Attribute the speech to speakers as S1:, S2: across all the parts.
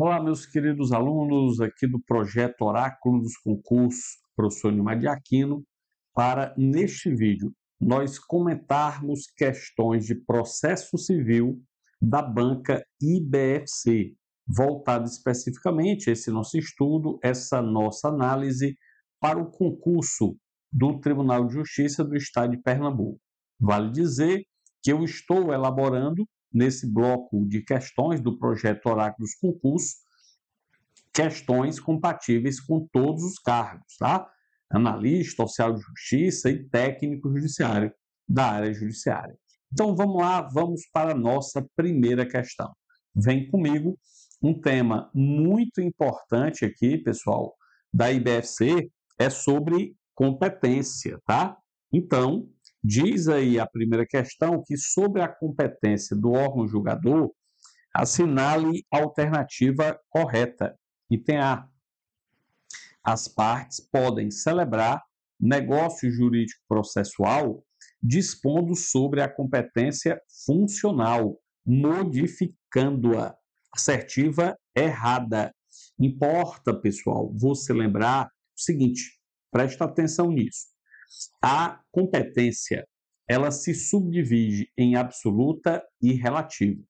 S1: Olá, meus queridos alunos aqui do projeto Oráculo dos Concursos, professor Nilmar de Aquino, para, neste vídeo, nós comentarmos questões de processo civil da banca IBFC, voltado especificamente a esse nosso estudo, essa nossa análise para o concurso do Tribunal de Justiça do Estado de Pernambuco. Vale dizer que eu estou elaborando nesse bloco de questões do projeto Oráculo dos Concursos, questões compatíveis com todos os cargos, tá? Analista, oficial de justiça e técnico judiciário da área judiciária. Então vamos lá, vamos para a nossa primeira questão. Vem comigo, um tema muito importante aqui, pessoal, da IBFC, é sobre competência, tá? Então, diz aí a primeira questão que sobre a competência do órgão julgador, assinale a alternativa correta. Item A. As partes podem celebrar negócio jurídico processual dispondo sobre a competência funcional, modificando-a. Assertiva errada. Importa, pessoal, você lembrar o seguinte, presta atenção nisso. A competência, ela se subdivide em absoluta e relativa.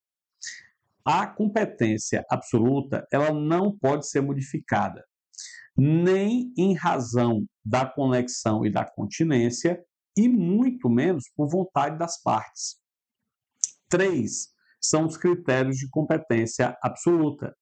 S1: A competência absoluta, ela não pode ser modificada, nem em razão da conexão e da continência, e muito menos por vontade das partes. 3 são os critérios de competência absoluta.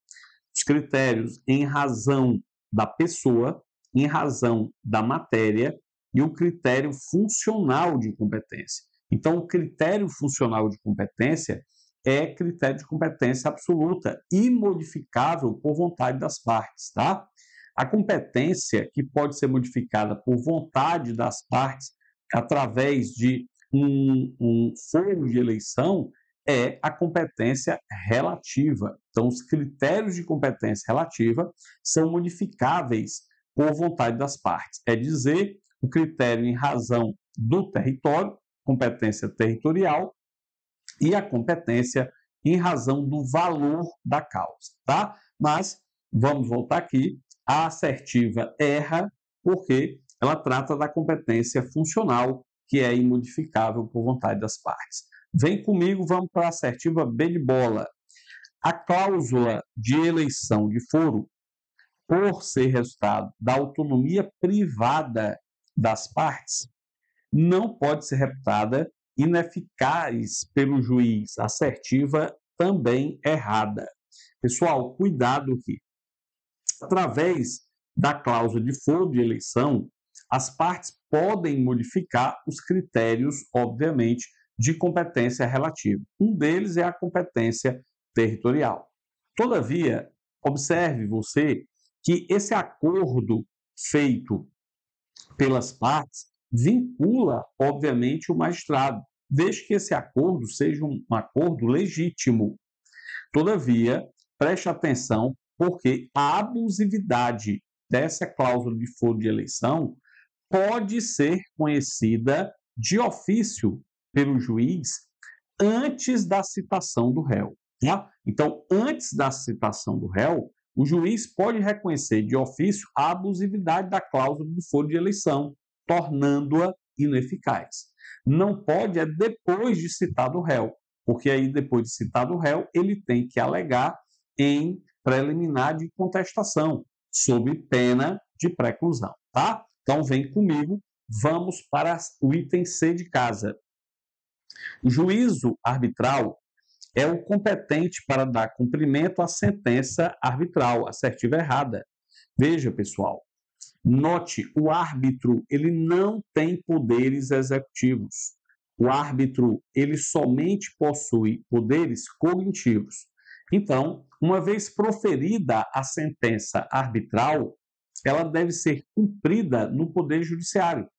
S1: Os critérios em razão da pessoa, em razão da matéria e o critério funcional de competência. Então, o critério funcional de competência é critério de competência absoluta, imodificável por vontade das partes, tá? A competência que pode ser modificada por vontade das partes através de um foro de eleição é a competência relativa. Então, os critérios de competência relativa são modificáveis por vontade das partes. É dizer, o critério em razão do território, competência territorial, e a competência em razão do valor da causa, tá? Mas vamos voltar aqui. A assertiva erra porque ela trata da competência funcional, que é imodificável por vontade das partes. Vem comigo, vamos para a assertiva B de bola. A cláusula de eleição de foro, por ser resultado da autonomia privada das partes, não pode ser reputada ineficaz pelo juiz. Assertiva também errada. Pessoal, cuidado aqui. Através da cláusula de foro de eleição, as partes podem modificar os critérios, obviamente, de competência relativa. Um deles é a competência territorial. Todavia, observe você que esse acordo feito pelas partes vincula, obviamente, o magistrado, desde que esse acordo seja um acordo legítimo. Todavia, preste atenção, porque a abusividade dessa cláusula de foro de eleição pode ser conhecida de ofício pelo juiz antes da citação do réu. Tá? Então, antes da citação do réu, o juiz pode reconhecer de ofício a abusividade da cláusula do foro de eleição, tornando-a ineficaz. Não pode depois de citado o réu, porque aí, depois de citado o réu, ele tem que alegar em preliminar de contestação, sob pena de preclusão, tá? Então, vem comigo, vamos para o item C de casa. O juízo arbitral é o competente para dar cumprimento à sentença arbitral, assertiva errada. Veja, pessoal, note, o árbitro, ele não tem poderes executivos. O árbitro, ele somente possui poderes cognitivos. Então, uma vez proferida a sentença arbitral, ela deve ser cumprida no Poder Judiciário,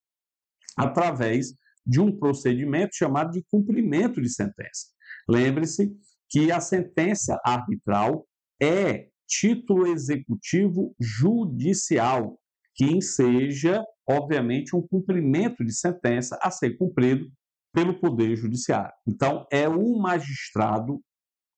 S1: através de um procedimento chamado de cumprimento de sentença. Lembre-se que a sentença arbitral é título executivo judicial, que enseja, obviamente, um cumprimento de sentença a ser cumprido pelo Poder Judiciário. Então, é o magistrado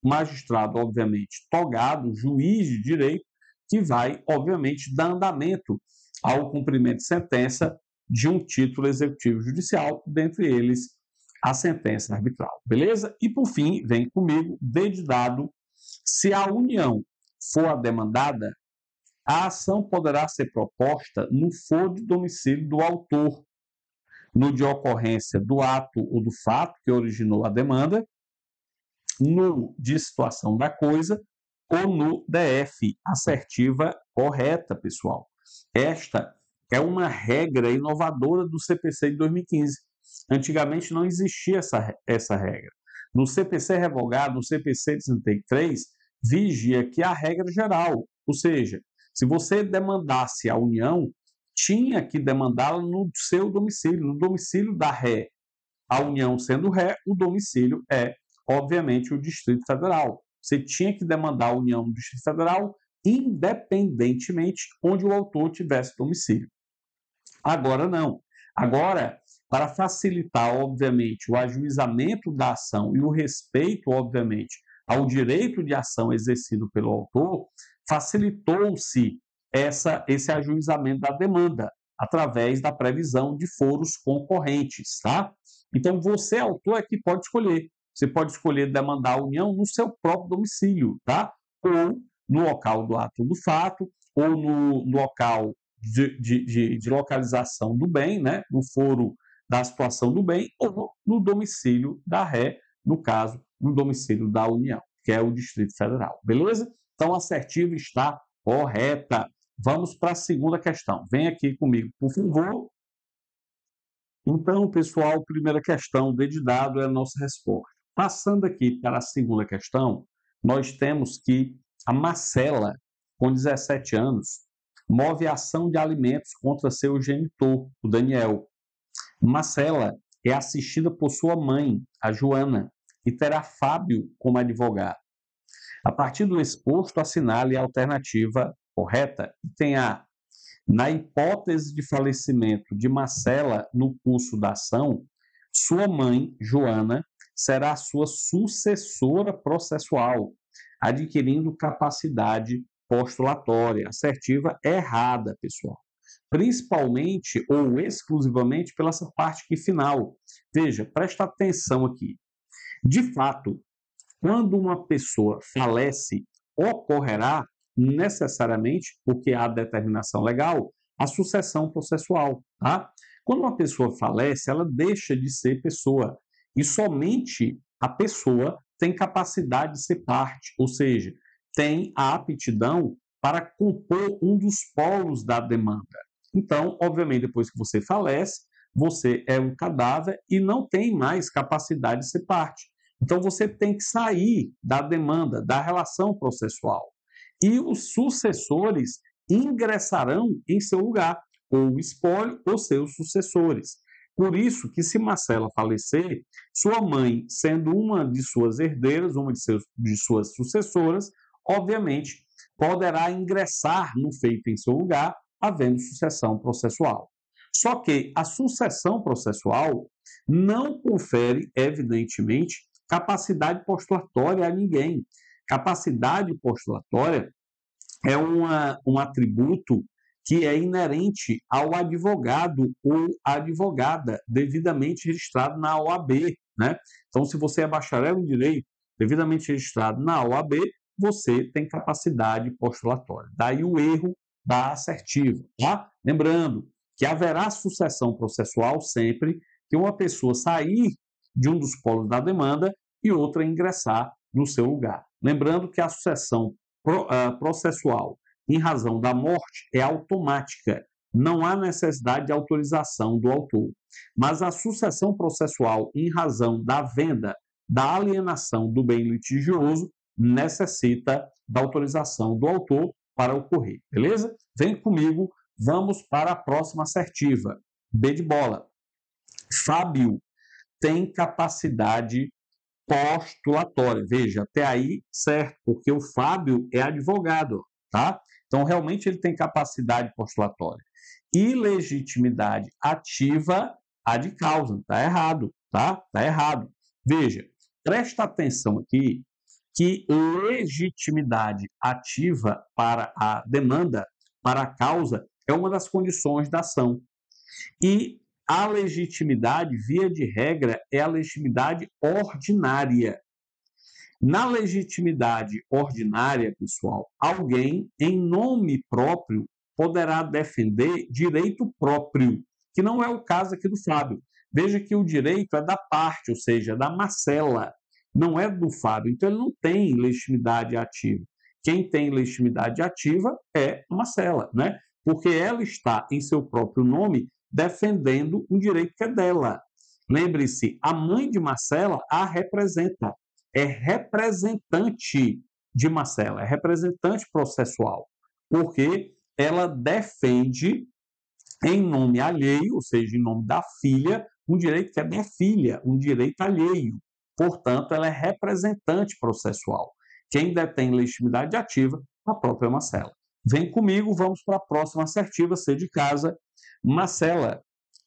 S1: magistrado, obviamente, togado, juiz de direito, que vai, obviamente, dar andamento ao cumprimento de sentença de um título executivo judicial, dentre eles a sentença arbitral, beleza? E, por fim, vem comigo, D de dado, se a União for a demandada, a ação poderá ser proposta no foro de domicílio do autor, no de ocorrência do ato ou do fato que originou a demanda, no de situação da coisa ou no DF, assertiva correta, pessoal. Esta é uma regra inovadora do CPC de 2015. Antigamente não existia essa regra. No CPC revogado, no CPC de 63, vigia que a regra geral, ou seja, se você demandasse a União, tinha que demandá-la no seu domicílio, no domicílio da ré. A União sendo ré, o domicílio é, obviamente, o Distrito Federal. Você tinha que demandar a União no Distrito Federal, independentemente onde o autor tivesse domicílio. Agora não. Agora, para facilitar, obviamente, o ajuizamento da ação e o respeito, obviamente, ao direito de ação exercido pelo autor, facilitou-se esse ajuizamento da demanda através da previsão de foros concorrentes, tá? Então, você, autor, é que pode escolher. Você pode escolher demandar a União no seu próprio domicílio, tá? Ou no local do ato do fato, ou no local de localização do bem, né? No foro da situação do bem, ou no domicílio da ré, no caso, no domicílio da União, que é o Distrito Federal. Beleza? Então, a assertiva está correta. Vamos para a segunda questão. Vem aqui comigo, por favor. Então, pessoal, primeira questão, D de dado é a nossa resposta. Passando aqui para a segunda questão, nós temos que a Marcela, com 17 anos, move ação de alimentos contra seu genitor, o Daniel. Marcela é assistida por sua mãe, a Joana, e terá Fábio como advogado. A partir do exposto, assinale a alternativa correta e tem a: na hipótese de falecimento de Marcela no curso da ação, sua mãe, Joana, será sua sucessora processual, adquirindo capacidade postulatória. Assertiva errada, pessoal. Principalmente ou exclusivamente pela essa parte aqui final. Veja, presta atenção aqui. De fato, quando uma pessoa falece, ocorrerá necessariamente, porque há determinação legal, a sucessão processual, tá? Quando uma pessoa falece, ela deixa de ser pessoa e somente a pessoa tem capacidade de ser parte, ou seja, tem a aptidão para compor um dos polos da demanda. Então, obviamente, depois que você falece, você é um cadáver e não tem mais capacidade de ser parte. Então, você tem que sair da demanda, da relação processual. E os sucessores ingressarão em seu lugar, ou o espólio ou seus sucessores. Por isso que, se Marcela falecer, sua mãe, sendo uma de suas herdeiras, uma de suas sucessoras, obviamente, poderá ingressar no feito em seu lugar, havendo sucessão processual. Só que a sucessão processual não confere, evidentemente, capacidade postulatória a ninguém. Capacidade postulatória é um atributo que é inerente ao advogado ou advogada devidamente registrado na OAB, né? Então, se você é bacharel em direito, devidamente registrado na OAB, você tem capacidade postulatória. Daí o erro da assertiva, tá? Lembrando que haverá sucessão processual sempre que uma pessoa sair de um dos polos da demanda e outra ingressar no seu lugar. Lembrando que a sucessão processual em razão da morte é automática, não há necessidade de autorização do autor. Mas a sucessão processual em razão da venda, da alienação do bem litigioso, necessita da autorização do autor para ocorrer, beleza? Vem comigo, vamos para a próxima assertiva. B de bola. Fábio tem capacidade postulatória. Veja, até aí, certo, porque o Fábio é advogado, tá? Então, realmente, ele tem capacidade postulatória. Ilegitimidade ativa, a de causa. Tá errado, tá? Tá errado. Veja, presta atenção aqui que legitimidade ativa para a demanda, para a causa, é uma das condições da ação. E a legitimidade, via de regra, é a legitimidade ordinária. Na legitimidade ordinária, pessoal, alguém, em nome próprio, poderá defender direito próprio, que não é o caso aqui do Fábio. Veja que o direito é da parte, ou seja, da Marcela, não é do Fábio. Então, ele não tem legitimidade ativa. Quem tem legitimidade ativa é a Marcela, né? Porque ela está, em seu próprio nome, defendendo um direito que é dela. Lembre-se, a mãe de Marcela a representa, é representante de Marcela, é representante processual, porque ela defende em nome alheio, ou seja, em nome da filha, um direito que é da filha, um direito alheio. Portanto, ela é representante processual. Quem detém legitimidade ativa, a própria Marcela. Vem comigo, vamos para a próxima assertiva, C de casa. Marcela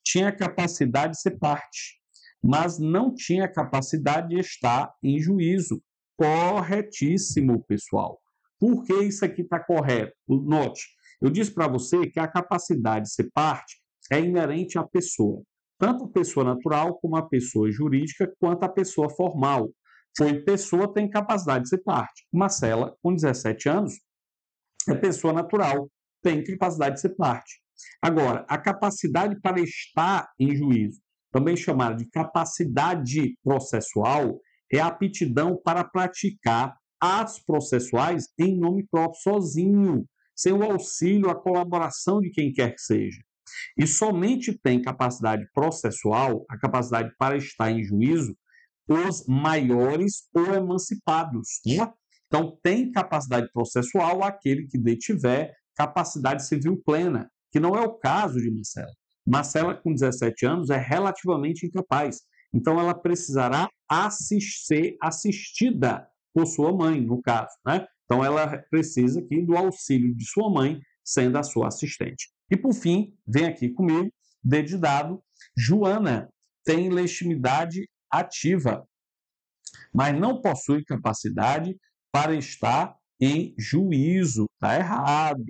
S1: tinha capacidade de ser parte, mas não tinha capacidade de estar em juízo. Corretíssimo, pessoal. Por que isso aqui está correto? Note, eu disse para você que a capacidade de ser parte é inerente à pessoa, tanto a pessoa natural como a pessoa jurídica, quanto a pessoa formal. Foi pessoa tem capacidade de ser parte. Marcela, com 17 anos, é pessoa natural, tem capacidade de ser parte. Agora, a capacidade para estar em juízo, também chamada de capacidade processual, é a aptidão para praticar atos processuais em nome próprio, sozinho, sem o auxílio, a colaboração de quem quer que seja. E somente tem capacidade processual, a capacidade para estar em juízo, os maiores ou emancipados. Né? Então, tem capacidade processual aquele que detiver capacidade civil plena, que não é o caso de Marcela. Marcela, com 17 anos, é relativamente incapaz. Então, ela precisará ser assistida por sua mãe, no caso. Né? Então, ela precisa aqui do auxílio de sua mãe, sendo a sua assistente. E, por fim, vem aqui comigo, D de dado, Joana tem legitimidade ativa, mas não possui capacidade para estar em juízo. Está errado.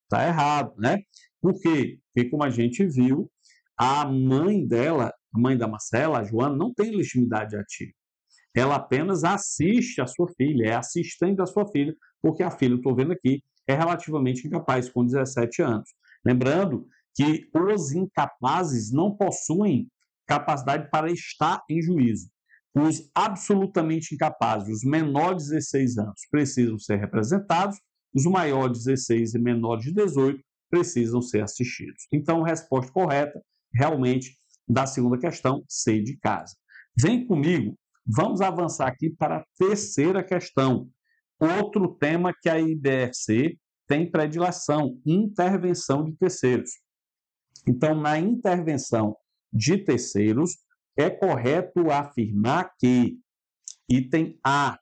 S1: Está errado, né? Por quê? Porque, como a gente viu, a mãe dela, a mãe da Marcela, a Joana, não tem legitimidade ativa. Ela apenas assiste a sua filha, é assistente da sua filha, porque a filha, estou vendo aqui, é relativamente incapaz, com 17 anos. Lembrando que os incapazes não possuem capacidade para estar em juízo. Os absolutamente incapazes, os menores de 16 anos, precisam ser representados, os maiores de 16 e menores de 18 precisam ser assistidos. Então, a resposta correta, realmente, da segunda questão, C de casa. Vem comigo, vamos avançar aqui para a terceira questão. Outro tema que a IDFC tem predileção, intervenção de terceiros. Então, na intervenção de terceiros, é correto afirmar que, item A,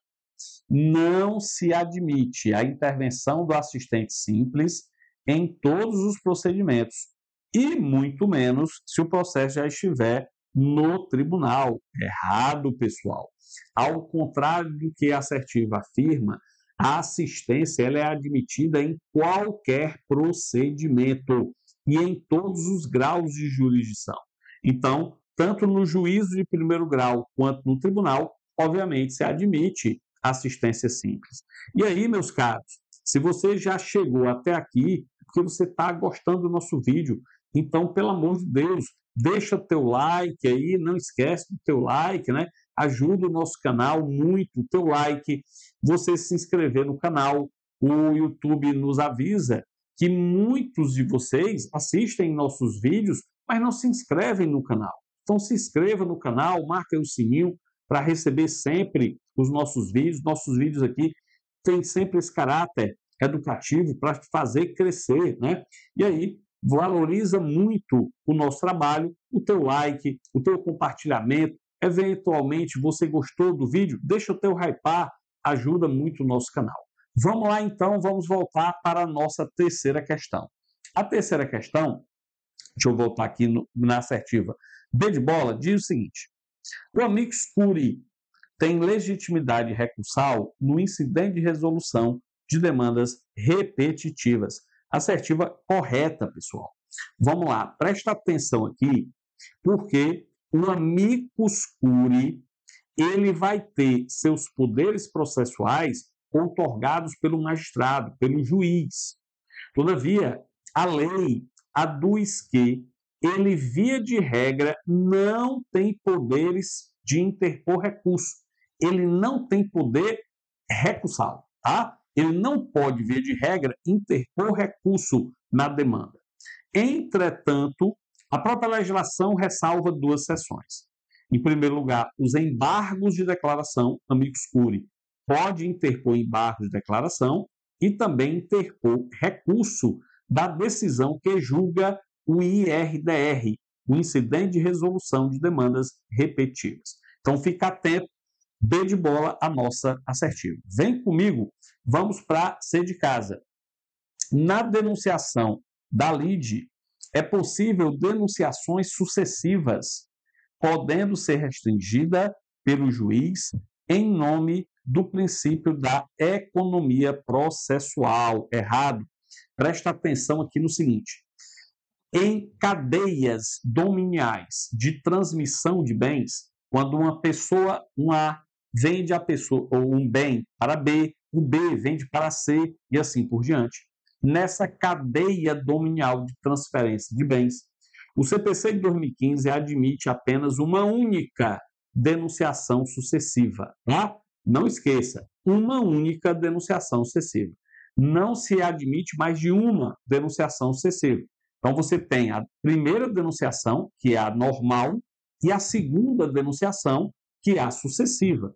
S1: não se admite a intervenção do assistente simples em todos os procedimentos, e muito menos se o processo já estiver no tribunal. Errado, pessoal. Ao contrário do que a assertiva afirma, a assistência ela é admitida em qualquer procedimento e em todos os graus de jurisdição. Então, tanto no juízo de primeiro grau quanto no tribunal, obviamente, se admite assistência simples. E aí, meus caros, se você já chegou até aqui, porque você está gostando do nosso vídeo, então, pelo amor de Deus, deixa teu like aí, não esquece do teu like, né? Ajuda o nosso canal muito, o teu like, você se inscrever no canal. O YouTube nos avisa que muitos de vocês assistem nossos vídeos, mas não se inscrevem no canal. Então, se inscreva no canal, marque o sininho para receber sempre os nossos vídeos. Nossos vídeos aqui têm sempre esse caráter educativo para fazer crescer, né? E aí, valoriza muito o nosso trabalho, o teu like, o teu compartilhamento. Eventualmente, você gostou do vídeo? Deixa o teu hypar, ajuda muito o nosso canal. Vamos lá, então, vamos voltar para a nossa terceira questão. A terceira questão, deixa eu voltar aqui na assertiva B de bola, diz o seguinte: o amicus curiae tem legitimidade recursal no incidente de resolução de demandas repetitivas. Assertiva correta, pessoal. Vamos lá, presta atenção aqui, porque o amicus curiae, ele vai ter seus poderes processuais outorgados pelo magistrado, pelo juiz. Todavia, a lei aduz que ele, via de regra, não tem poderes de interpor recurso. Ele não tem poder recursal, tá? Ele não pode, via de regra, interpor recurso na demanda. Entretanto, a própria legislação ressalva duas seções. Em primeiro lugar, os embargos de declaração, amicus curiae, pode interpor embargos de declaração e também interpor recurso da decisão que julga o IRDR, o Incidente de Resolução de Demandas Repetitivas. Então, fica atento, B de bola a nossa assertiva. Vem comigo, vamos para C de casa. Na denunciação da lide, é possível denunciações sucessivas, podendo ser restringida pelo juiz em nome do princípio da economia processual. Errado. Presta atenção aqui no seguinte. Em cadeias dominiais de transmissão de bens, quando uma pessoa, um A, vende a pessoa, ou um bem para B, o B vende para C e assim por diante. Nessa cadeia dominial de transferência de bens, o CPC de 2015 admite apenas uma única denunciação sucessiva. Tá? Não esqueça, uma única denunciação sucessiva. Não se admite mais de uma denunciação sucessiva. Então, você tem a primeira denunciação, que é a normal, e a segunda denunciação, que é a sucessiva.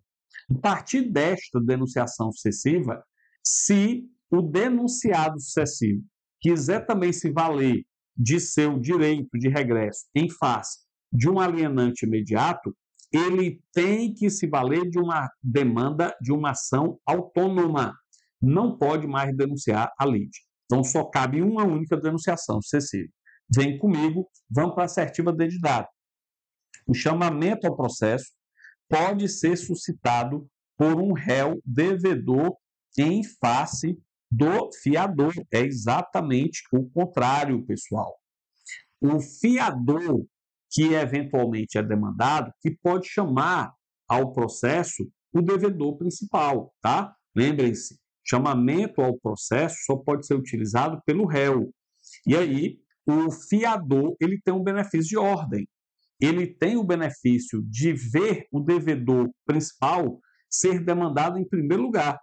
S1: A partir desta denunciação sucessiva, se o denunciado sucessivo quiser também se valer de seu direito de regresso em face de um alienante imediato, ele tem que se valer de uma demanda, de uma ação autônoma. Não pode mais denunciar a lide. Então, só cabe uma única denunciação sucessiva. Vem comigo, vamos para a assertiva D de dado. O chamamento ao processo pode ser suscitado por um réu devedor em face do fiador. É exatamente o contrário, pessoal. O fiador, que eventualmente é demandado, que pode chamar ao processo o devedor principal, tá? Lembrem-se, chamamento ao processo só pode ser utilizado pelo réu. E aí, o fiador, ele tem um benefício de ordem. Ele tem o benefício de ver o devedor principal ser demandado em primeiro lugar,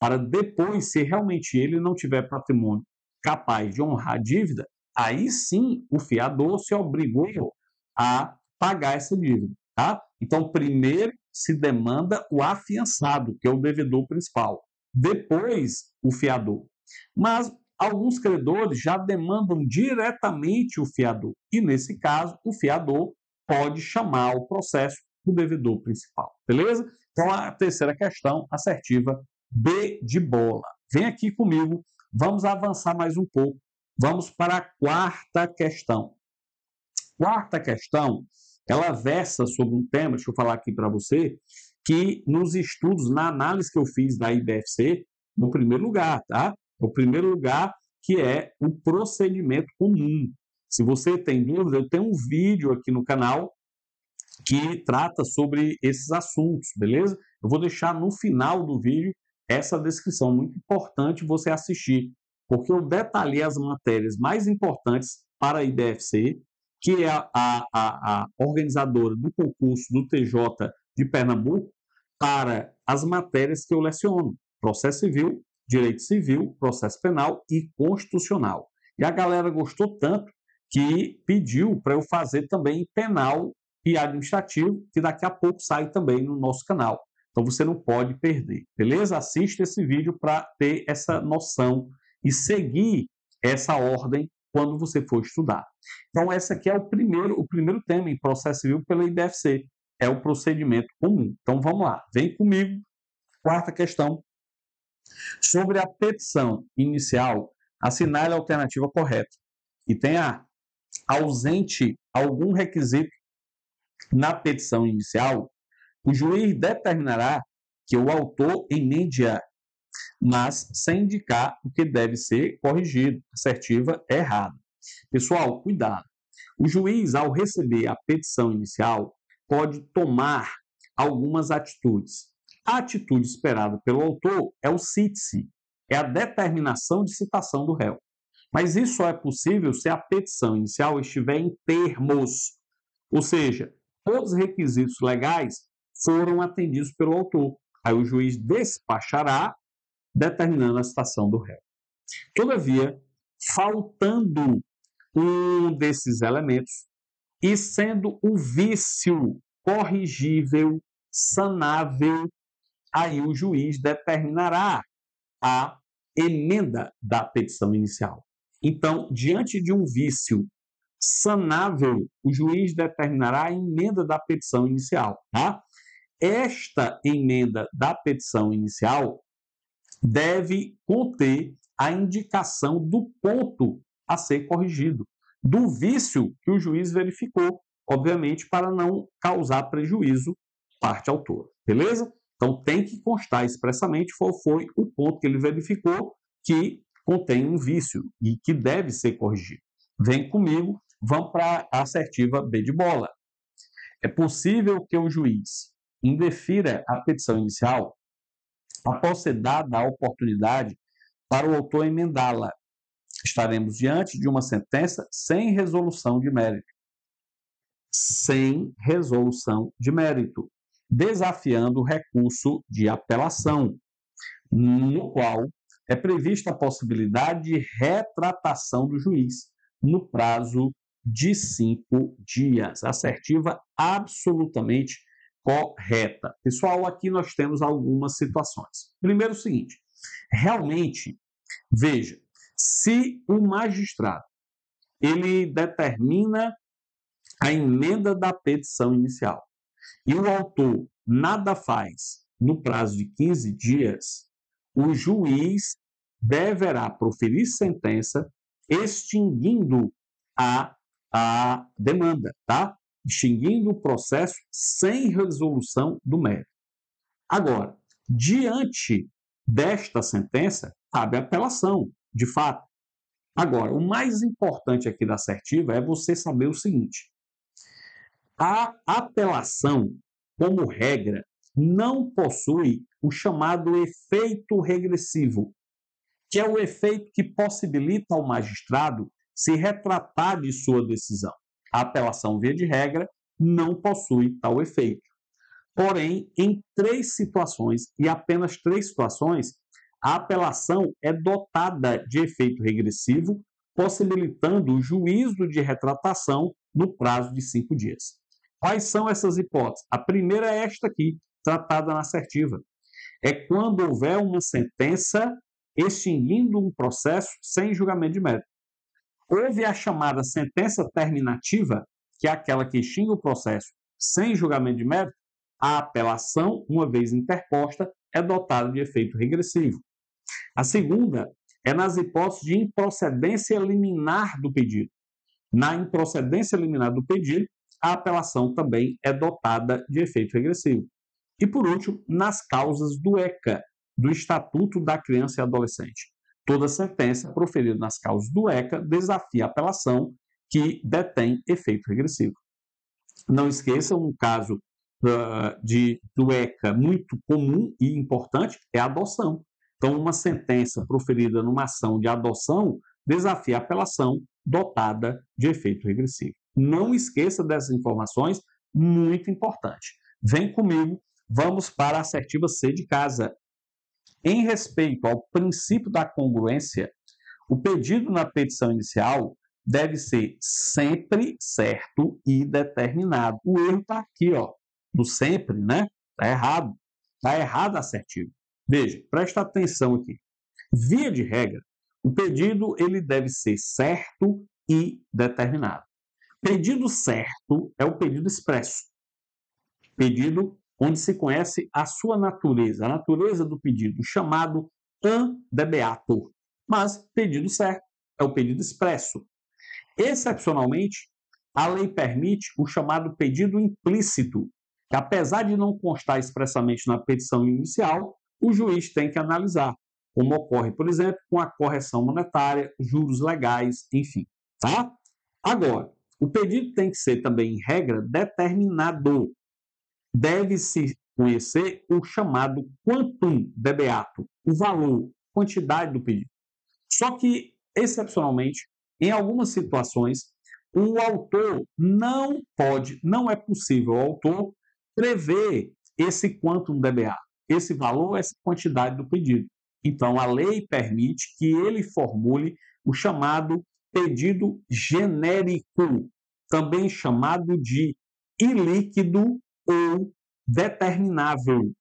S1: para depois, se realmente ele não tiver patrimônio capaz de honrar a dívida, aí sim o fiador se obrigou a pagar essa dívida. Tá? Então, primeiro se demanda o afiançado, que é o devedor principal. Depois, o fiador. Mas alguns credores já demandam diretamente o fiador. E, nesse caso, o fiador pode chamar o processo do devedor principal. Beleza? Então, a terceira questão, assertiva, B de bola. Vem aqui comigo, vamos avançar mais um pouco. Vamos para a quarta questão. Quarta questão, ela versa sobre um tema, deixa eu falar aqui para você, que nos estudos, na análise que eu fiz da IBFC, no primeiro lugar, tá? O primeiro lugar que é o procedimento comum. Se você tem dúvida, eu tenho um vídeo aqui no canal que trata sobre esses assuntos, beleza? Eu vou deixar no final do vídeo essa descrição, muito importante você assistir, porque eu detalhei as matérias mais importantes para a IBFC, que é a organizadora do concurso do TJ de Pernambuco, para as matérias que eu leciono: processo civil, direito civil, processo penal e constitucional. E a galera gostou tanto que pediu para eu fazer também penal e administrativo, que daqui a pouco sai também no nosso canal. Então você não pode perder, beleza? Assista esse vídeo para ter essa noção e seguir essa ordem quando você for estudar. Então esse aqui é o primeiro tema em processo civil pela IBFC, é o procedimento comum. Então vamos lá, vem comigo. Quarta questão. Sobre a petição inicial, assinale a alternativa correta. E tem A, ausente algum requisito na petição inicial, o juiz determinará que o autor emende-a, mas sem indicar o que deve ser corrigido. Assertiva errada. Pessoal, cuidado. O juiz, ao receber a petição inicial, pode tomar algumas atitudes. A atitude esperada pelo autor é o cite-se, é a determinação de citação do réu. Mas isso só é possível se a petição inicial estiver em termos, ou seja, todos os requisitos legais foram atendidos pelo autor. Aí o juiz despachará, determinando a citação do réu. Todavia, faltando um desses elementos e sendo o vício corrigível, sanável, aí o juiz determinará a emenda da petição inicial. Então, diante de um vício sanável, o juiz determinará a emenda da petição inicial. Tá? Esta emenda da petição inicial deve conter a indicação do ponto a ser corrigido, do vício que o juiz verificou, obviamente, para não causar prejuízo à parte autora. Beleza? Então, tem que constar expressamente qual foi o ponto que ele verificou que contém um vício e que deve ser corrigido. Vem comigo, vamos para a assertiva B de bola. É possível que o juiz indefira a petição inicial após ser dada a oportunidade para o autor emendá-la. Estaremos diante de uma sentença sem resolução de mérito. Sem resolução de mérito, desafiando o recurso de apelação, no qual é prevista a possibilidade de retratação do juiz no prazo de 5 dias. Assertiva absolutamente correta. Pessoal, aqui nós temos algumas situações. Primeiro, o seguinte: realmente, veja, se o magistrado ele determina a emenda da petição inicial e o autor nada faz no prazo de 15 dias, o juiz deverá proferir sentença extinguindo a demanda, tá? Extinguindo o processo sem resolução do mérito. Agora, diante desta sentença, cabe apelação, de fato. Agora, o mais importante aqui da assertiva é você saber o seguinte: a apelação, como regra, não possui o chamado efeito regressivo, que é o efeito que possibilita ao magistrado se retratar de sua decisão. A apelação, via de regra, não possui tal efeito. Porém, em 3 situações, e apenas 3 situações, a apelação é dotada de efeito regressivo, possibilitando o juízo de retratação no prazo de 5 dias. Quais são essas hipóteses? A primeira é esta aqui, tratada na assertiva. É quando houver uma sentença extinguindo um processo sem julgamento de mérito. Houve a chamada sentença terminativa, que é aquela que extingue o processo sem julgamento de mérito, a apelação, uma vez interposta, é dotada de efeito regressivo. A segunda é nas hipóteses de improcedência liminar do pedido. Na improcedência liminar do pedido, a apelação também é dotada de efeito regressivo. E, por último, nas causas do ECA, do Estatuto da Criança e Adolescente. Toda sentença proferida nas causas do ECA desafia a apelação que detém efeito regressivo. Não esqueçam, um caso do ECA muito comum e importante é a adoção. Então, uma sentença proferida numa ação de adoção desafia a apelação dotada de efeito regressivo. Não esqueça dessas informações, muito importante. Vem comigo, vamos para a assertiva C de casa. Em respeito ao princípio da congruência, o pedido na petição inicial deve ser sempre certo e determinado. O erro está aqui, ó, no sempre, né? Está errado. Está errado a assertiva. Veja, presta atenção aqui. Via de regra, o pedido ele deve ser certo e determinado. Pedido certo é o pedido expresso. Pedido onde se conhece a sua natureza, a natureza do pedido, chamado an debeatur. Mas pedido certo é o pedido expresso. Excepcionalmente, a lei permite o chamado pedido implícito, que, apesar de não constar expressamente na petição inicial, o juiz tem que analisar, como ocorre, por exemplo, com a correção monetária, juros legais, enfim. Tá? Agora, o pedido tem que ser também, em regra, determinado. Deve-se conhecer o chamado quantum debeato, o valor, quantidade do pedido. Só que, excepcionalmente, em algumas situações, o autor não é possível ao autor prever esse quantum DBA, esse valor, essa quantidade do pedido. Então, a lei permite que ele formule o chamado pedido genérico, também chamado de ilíquido ou determinável.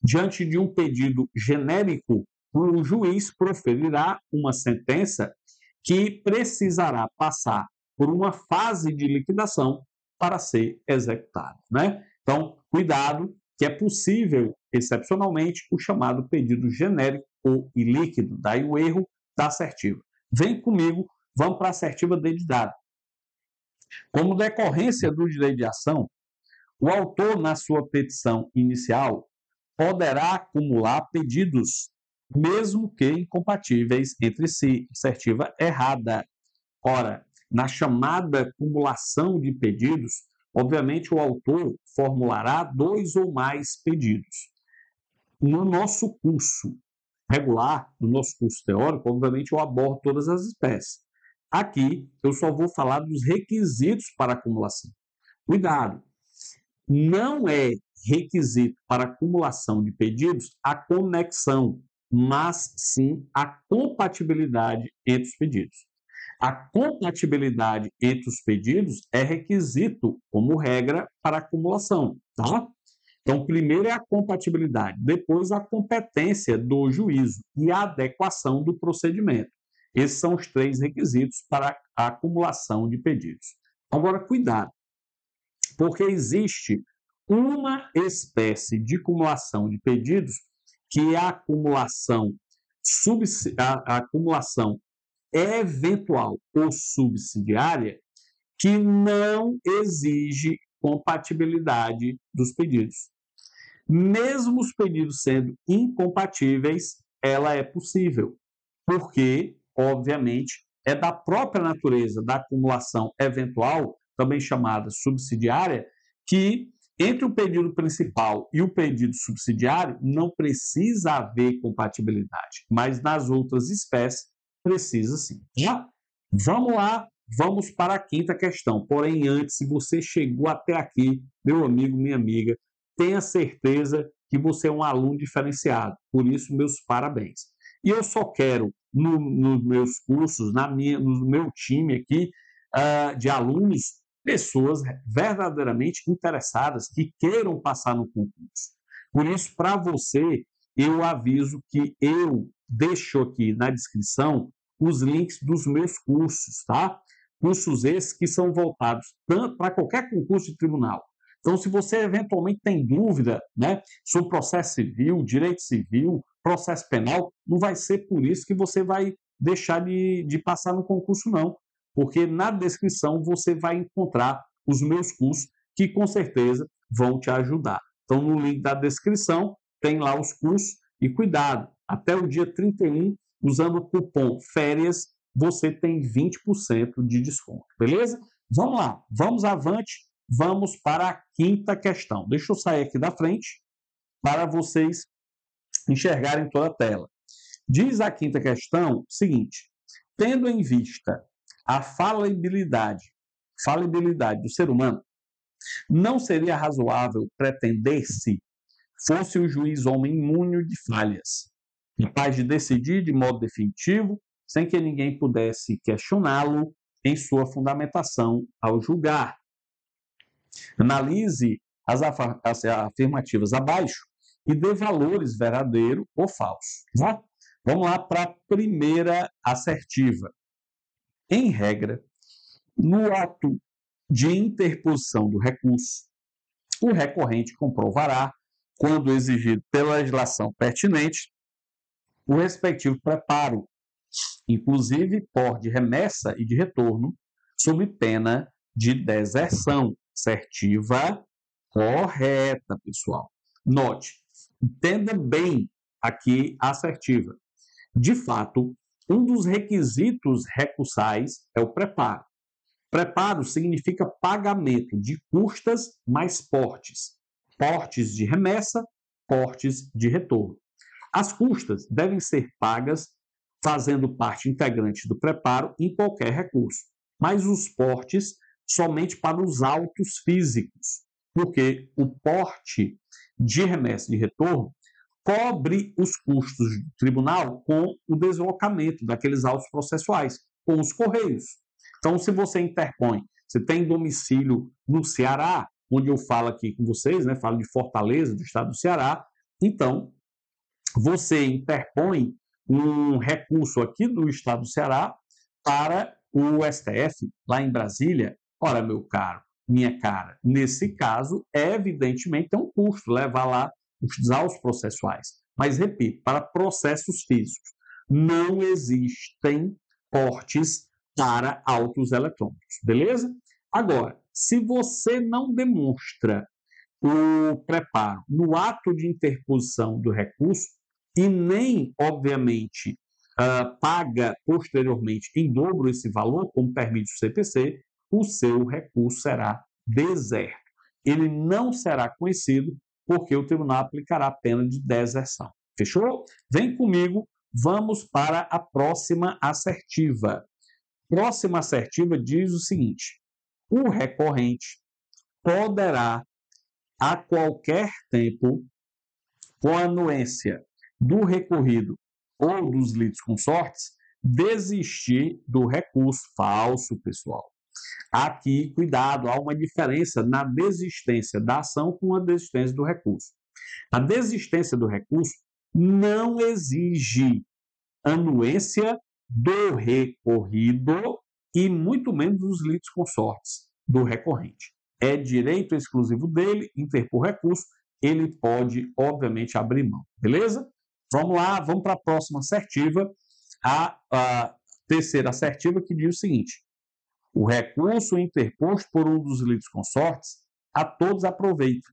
S1: Diante de um pedido genérico, o juiz proferirá uma sentença que precisará passar por uma fase de liquidação para ser executada, né? Então, cuidado, que é possível, excepcionalmente, o chamado pedido genérico ou ilíquido. Daí o erro da assertiva. Vem comigo, vamos para a assertiva de dado. Como decorrência do direito de ação, o autor, na sua petição inicial, poderá acumular pedidos, mesmo que incompatíveis entre si. Assertiva errada. Ora, na chamada acumulação de pedidos, obviamente o autor formulará 2 ou mais pedidos. No nosso curso regular, no nosso curso teórico, obviamente eu abordo todas as espécies. Aqui eu só vou falar dos requisitos para acumulação. Cuidado! Não é requisito para acumulação de pedidos a conexão, mas sim a compatibilidade entre os pedidos. A compatibilidade entre os pedidos é requisito, como regra, para acumulação, tá? Então, primeiro é a compatibilidade, depois a competência do juízo e a adequação do procedimento. Esses são os 3 requisitos para a acumulação de pedidos. Agora, cuidado, porque existe uma espécie de acumulação de pedidos que é a acumulação eventual ou subsidiária, que não exige compatibilidade dos pedidos. Mesmo os pedidos sendo incompatíveis, ela é possível, porque, obviamente, é da própria natureza da acumulação eventual, também chamada subsidiária, que entre o pedido principal e o pedido subsidiário não precisa haver compatibilidade, mas nas outras espécies precisa sim. Tá? Vamos lá, vamos para a quinta questão. Porém, antes, se você chegou até aqui, meu amigo, minha amiga, tenha certeza que você é um aluno diferenciado. Por isso, meus parabéns. E eu só quero, nos meus cursos, no meu time aqui de alunos, pessoas verdadeiramente interessadas que queiram passar no concurso. Por isso, para você, eu aviso que eu deixo aqui na descrição os links dos meus cursos, tá? Cursos esses que são voltados tanto para qualquer concurso de tribunal. Então, se você eventualmente tem dúvida, né, sobre processo civil, direito civil, processo penal, não vai ser por isso que você vai deixar de passar no concurso, não. Porque na descrição você vai encontrar os meus cursos que com certeza vão te ajudar. Então, no link da descrição tem lá os cursos e cuidado, até o dia 31, usando o cupom FÉRIAS, você tem 20% de desconto, beleza? Vamos lá, vamos avante, vamos para a quinta questão. Deixa eu sair aqui da frente para vocês enxergarem toda a tela. Diz a quinta questão o seguinte: tendo em vista a falibilidade do ser humano, não seria razoável pretender-se fosse o juiz homem imune de falhas, capaz de decidir de modo definitivo, sem que ninguém pudesse questioná-lo em sua fundamentação ao julgar. Analise as afirmativas abaixo e dê valores verdadeiro ou falso. Tá? Vamos lá para a primeira assertiva. Em regra, no ato de interposição do recurso, o recorrente comprovará, quando exigido pela legislação pertinente, o respectivo preparo, inclusive por de remessa e de retorno, sob pena de deserção. Assertiva Correta, pessoal. Note, entenda bem aqui a assertiva. De fato, um dos requisitos recursais é o preparo. Preparo significa pagamento de custas mais portes. Portes de remessa, portes de retorno. As custas devem ser pagas fazendo parte integrante do preparo em qualquer recurso, mas os portes somente para os autos físicos, porque o porte de remessa e de retorno cobre os custos do tribunal com o deslocamento daqueles autos processuais, com os correios. Então, se você interpõe, você tem domicílio no Ceará, onde eu falo aqui com vocês, né, falo de Fortaleza, do estado do Ceará, então você interpõe um recurso aqui do estado do Ceará para o STF, lá em Brasília. Ora, meu caro, minha cara, nesse caso, evidentemente tem um custo levar lá os autos processuais. Mas, repito, para processos físicos, não existem portes para autos eletrônicos, beleza? Agora, se você não demonstra o preparo no ato de interposição do recurso e nem, obviamente, paga posteriormente em dobro esse valor, como permite o CPC, o seu recurso será deserto. Ele não será conhecido porque o tribunal aplicará a pena de deserção. Fechou? Vem comigo, vamos para a próxima assertiva. Próxima assertiva diz o seguinte: o recorrente poderá, a qualquer tempo, com a anuência do recorrido ou dos litisconsortes, desistir do recurso. Falso, pessoal. Aqui, cuidado, há uma diferença na desistência da ação com a desistência do recurso. A desistência do recurso não exige anuência do recorrido e muito menos dos litisconsortes do recorrente. É direito exclusivo dele interpor recurso, ele pode, obviamente, abrir mão. Beleza? Vamos lá, vamos para a próxima assertiva, a terceira assertiva, que diz o seguinte: o recurso interposto por um dos litisconsortes a todos aproveita,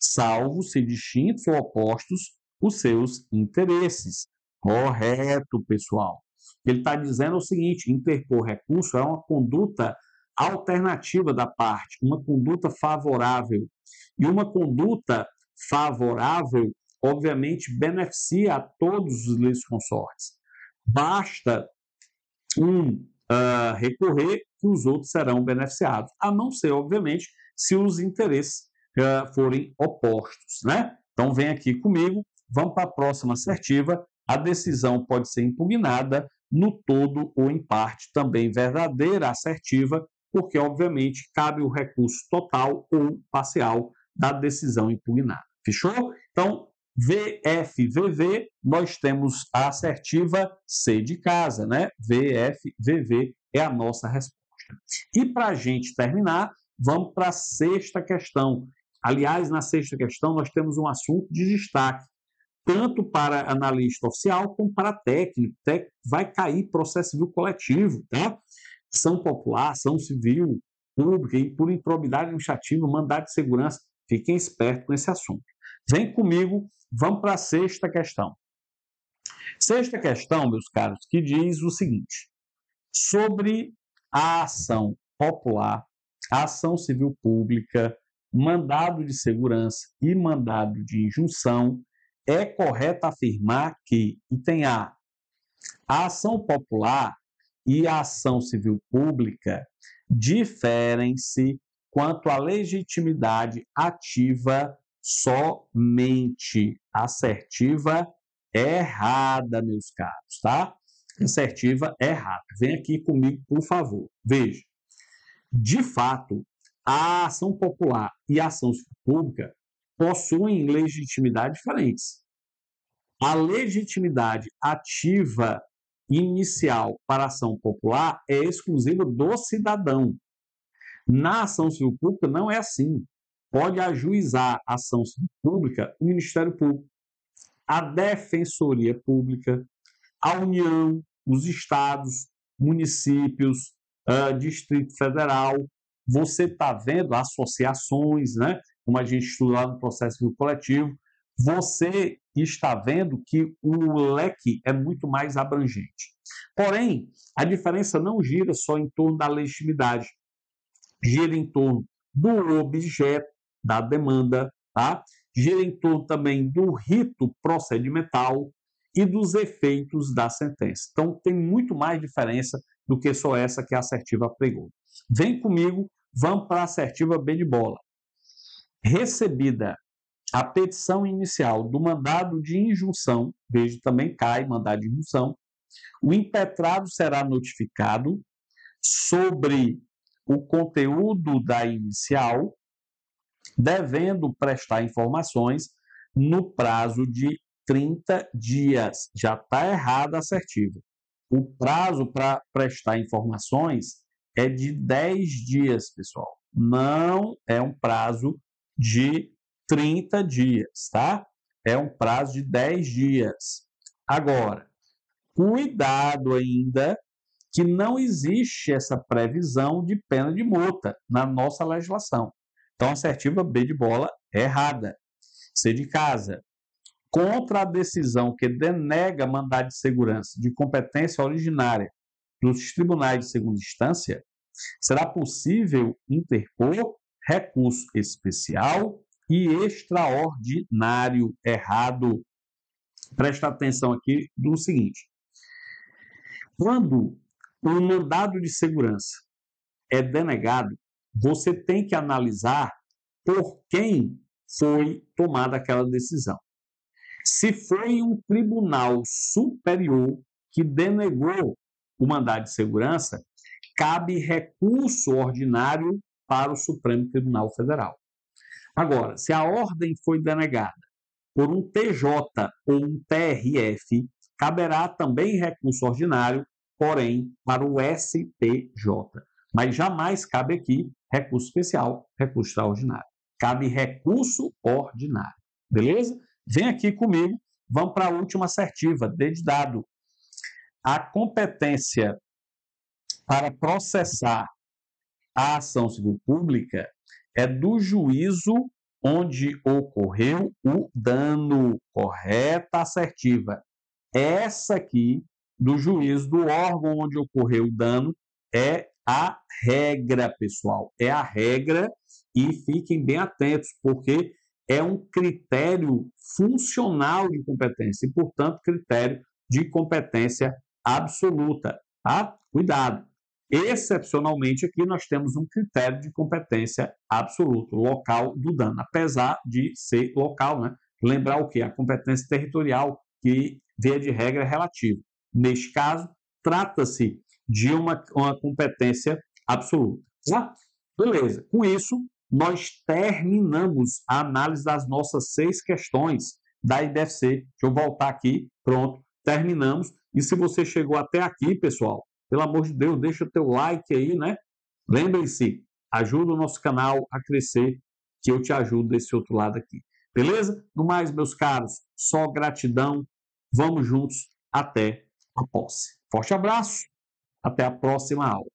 S1: salvo se distintos ou opostos os seus interesses. Correto, pessoal. Ele está dizendo o seguinte: interpor recurso é uma conduta alternativa da parte, uma conduta favorável. E uma conduta favorável, obviamente, beneficia a todos os litisconsortes. Basta recorrer que os outros serão beneficiados, a não ser, obviamente, se os interesses forem opostos, né? Então, vem aqui comigo, vamos para a próxima assertiva. A decisão pode ser impugnada no todo ou em parte, também verdadeira assertiva, porque, obviamente, cabe o recurso total ou parcial da decisão impugnada. Fechou? Então, VFVV, nós temos a assertiva C de casa, né? VFVV é a nossa resposta. E para a gente terminar, vamos para a sexta questão. Aliás, na sexta questão, nós temos um assunto de destaque, tanto para analista oficial como para técnico. Vai cair processo civil coletivo, tá? Ação popular, ação civil pública e por improbidade administrativa, mandado de segurança. Fiquem espertos com esse assunto. Vem comigo, vamos para a sexta questão. Sexta questão, meus caros, que diz o seguinte: sobre a ação popular, a ação civil pública, mandado de segurança e mandado de injunção, é correto afirmar que, item A, a ação popular e a ação civil pública diferem-se quanto à legitimidade ativa somente. Assertiva errada, meus caros, tá? Assertiva errada. Vem aqui comigo, por favor. Veja. De fato, a ação popular e a ação civil pública possuem legitimidade diferentes. A legitimidade ativa inicial para a ação popular é exclusiva do cidadão. Na ação civil pública não é assim. Pode ajuizar a ação civil pública o Ministério Público, a Defensoria Pública, a União, os estados, municípios, Distrito Federal. Você está vendo associações, né? como a gente estuda lá no processo civil coletivo, você está vendo que o leque é muito mais abrangente. Porém, a diferença não gira só em torno da legitimidade, gira em torno do objeto da demanda, tá? Gira em torno também do rito procedimental e dos efeitos da sentença. Então, tem muito mais diferença do que só essa que a assertiva pregou. Vem comigo, vamos para a assertiva B de bola. Recebida a petição inicial do mandado de injunção, veja, também cai mandado de injunção, o impetrado será notificado sobre o conteúdo da inicial, devendo prestar informações no prazo de 30 dias. Já está errado a assertiva. O prazo para prestar informações é de 10 dias, pessoal. Não é um prazo de 30 dias, tá? É um prazo de 10 dias. Agora, cuidado ainda que não existe essa previsão de pena de multa na nossa legislação. Então, a assertiva B de bola é errada. C de casa. Contra a decisão que denega mandado de segurança de competência originária dos tribunais de segunda instância, será possível interpor recurso especial e extraordinário. Errado. Presta atenção aqui no seguinte. Quando o mandado de segurança é denegado, você tem que analisar por quem foi tomada aquela decisão. Se foi um tribunal superior que denegou o mandado de segurança, cabe recurso ordinário para o Supremo Tribunal Federal. Agora, se a ordem foi denegada por um TJ ou um TRF, caberá também recurso ordinário, porém, para o STJ. Mas jamais cabe aqui recurso especial, recurso extraordinário. Cabe recurso ordinário. Beleza? Vem aqui comigo, vamos para a última assertiva, D de dado. A competência para processar a ação civil pública é do juízo onde ocorreu o dano. Correta assertiva. Essa aqui, do juízo do órgão onde ocorreu o dano, é a regra, pessoal. É a regra e fiquem bem atentos, porque é um critério funcional de competência e, portanto, critério de competência absoluta, tá? Cuidado. Excepcionalmente, aqui nós temos um critério de competência absoluta, local do dano, apesar de ser local, né? Lembrar o quê? A competência territorial, que, via de regra, é relativa. Neste caso, trata-se de uma competência absoluta. Tá? Beleza. Com isso, nós terminamos a análise das nossas 6 questões da IDFC. Deixa eu voltar aqui. Pronto. Terminamos. E se você chegou até aqui, pessoal, pelo amor de Deus, deixa o teu like aí, né? Lembre-se, ajuda o nosso canal a crescer, que eu te ajudo desse outro lado aqui. Beleza? No mais, meus caros, só gratidão. Vamos juntos até a posse. Forte abraço. Até a próxima aula.